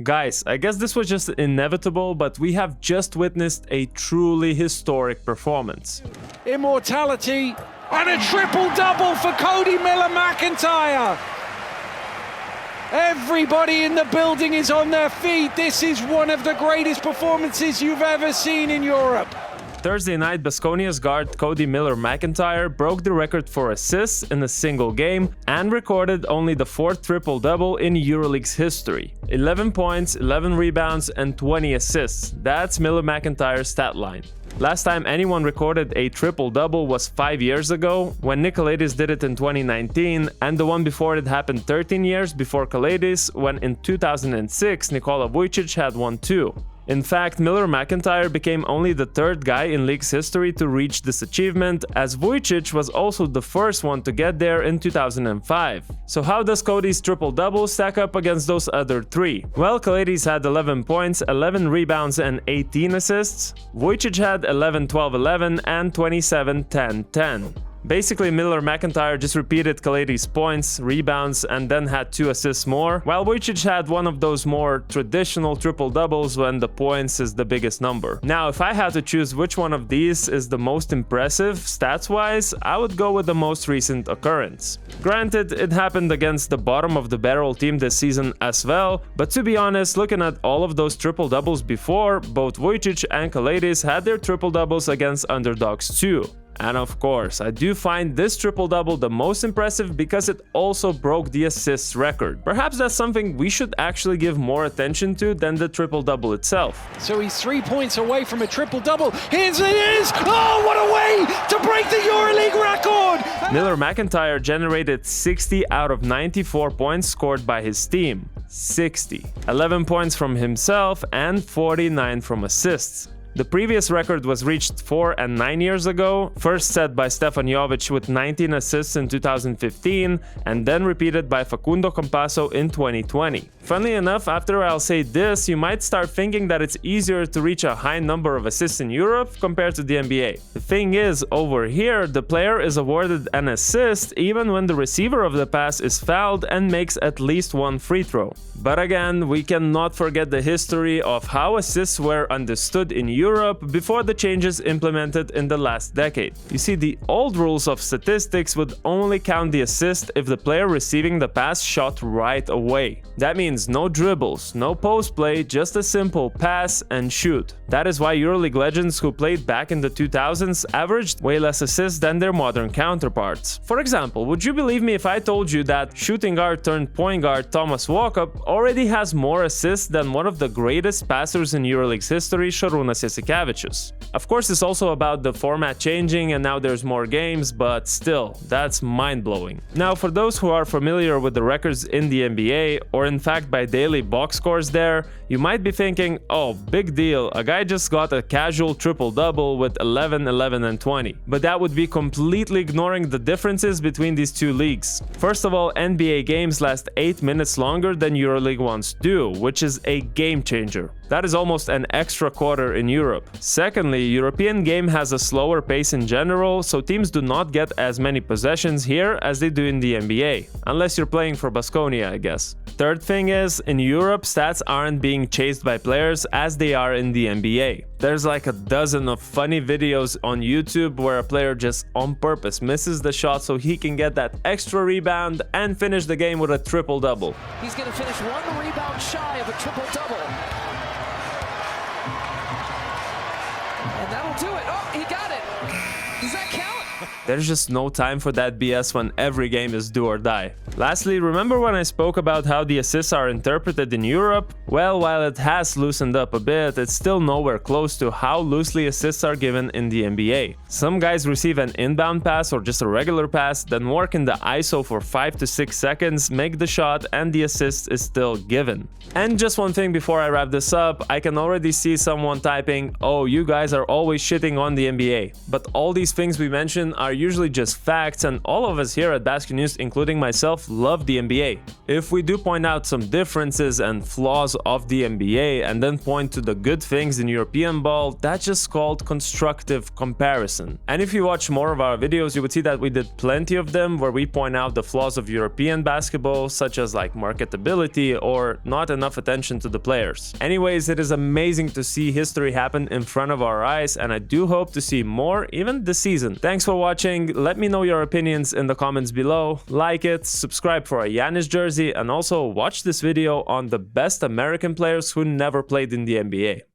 Guys, I guess this was just inevitable, but we have just witnessed a truly historic performance. Immortality and a triple-double for Codi Miller-McIntyre. Everybody in the building is on their feet. This is one of the greatest performances you've ever seen in Europe. Thursday night, Baskonia's guard Codi Miller-McIntyre broke the record for assists in a single game and recorded only the 4th triple-double in EuroLeague's history. 11 points, 11 rebounds, and 20 assists. That's Miller-McIntyre's stat line. Last time anyone recorded a triple-double was 5 years ago, when Nicolaitis did it in 2019, and the one before it happened 13 years before Kalaitis, when in 2006 Nikola Vujicic had one too. In fact, Miller-McIntyre became only the 3rd guy in league's history to reach this achievement, as Vujicic was also the first one to get there in 2005. So how does Codi's triple-double stack up against those other 3? Well, Kalaitis had 11 points, 11 rebounds and 18 assists. Vujicic had 11, 12, 11 and 27, 10, 10. Basically, Miller-McIntyre just repeated Kalaitis' points, rebounds, and then had 2 assists more, while Vujicic had one of those more traditional triple-doubles when the points is the biggest number. Now, if I had to choose which one of these is the most impressive stats-wise, I would go with the most recent occurrence. Granted, it happened against the bottom-of-the-barrel team this season as well, but to be honest, looking at all of those triple-doubles before, both Vujicic and Kalaitis had their triple-doubles against underdogs too. And of course, I do find this triple-double the most impressive because it also broke the assists record. Perhaps that's something we should actually give more attention to than the triple-double itself. So he's 3 points away from a triple-double. Here it is! Oh, what a way to break the EuroLeague record! Miller-McIntyre generated 60 out of 94 points scored by his team. 60. 11 points from himself and 49 from assists. The previous record was reached 4 and 9 years ago, first set by Stefan Jovic with 19 assists in 2015, and then repeated by Facundo Campasso in 2020. Funnily enough, after I'll say this, you might start thinking that it's easier to reach a high number of assists in Europe compared to the NBA. The thing is, over here, the player is awarded an assist even when the receiver of the pass is fouled and makes at least 1 free throw. But again, we cannot forget the history of how assists were understood in Europe before the changes implemented in the last decade. You see, the old rules of statistics would only count the assist if the player receiving the pass shot right away. That means no dribbles, no post play, just a simple pass and shoot. That is why EuroLeague legends who played back in the 2000s averaged way less assists than their modern counterparts. For example, would you believe me if I told you that shooting guard turned point guard Thomas Walkup already has more assists than one of the greatest passers in EuroLeague's history, Šarūnas Jasikevičius? Of course, it's also about the format changing and now there's more games, but still, that's mind-blowing. Now, for those who are familiar with the records in the NBA, or in fact by daily box scores there, you might be thinking, oh, big deal, a guy just got a casual triple-double with 11, 11 and 20. But that would be completely ignoring the differences between these two leagues. First of all, NBA games last 8 minutes longer than EuroLeague ones do, which is a game changer. That is almost an extra quarter in Europe. Secondly, European game has a slower pace in general, so teams do not get as many possessions here as they do in the NBA. Unless you're playing for Baskonia, I guess. Third thing is, in Europe, stats aren't being chased by players as they are in the NBA. There's like a dozen of funny videos on YouTube where a player just on purpose misses the shot so he can get that extra rebound and finish the game with a triple-double. He's going to finish 1 rebound shy of a triple-double. And that'll do it. Oh, he got it. Does that count? There's just no time for that BS when every game is do or die. Lastly, remember when I spoke about how the assists are interpreted in Europe? Well, while it has loosened up a bit, it's still nowhere close to how loosely assists are given in the NBA. Some guys receive an inbound pass or just a regular pass, then work in the ISO for 5 to 6 seconds, make the shot, and the assist is still given. And just one thing before I wrap this up, I can already see someone typing, oh, you guys are always shitting on the NBA. But all these things we mentioned opinion are usually just facts, and all of us here at Baskonia, including myself, love the NBA. If we do point out some differences and flaws of the NBA and then point to the good things in European ball, that's just called constructive comparison. And if you watch more of our videos, you would see that we did plenty of them where we point out the flaws of European basketball, such as like marketability or not enough attention to the players. Anyways, it is amazing to see history happen in front of our eyes, and I do hope to see more even this season. Thanks for watching. Let me know your opinions in the comments below. Like it, subscribe for a Gytis jersey, and also watch this video on the best American players who never played in the NBA.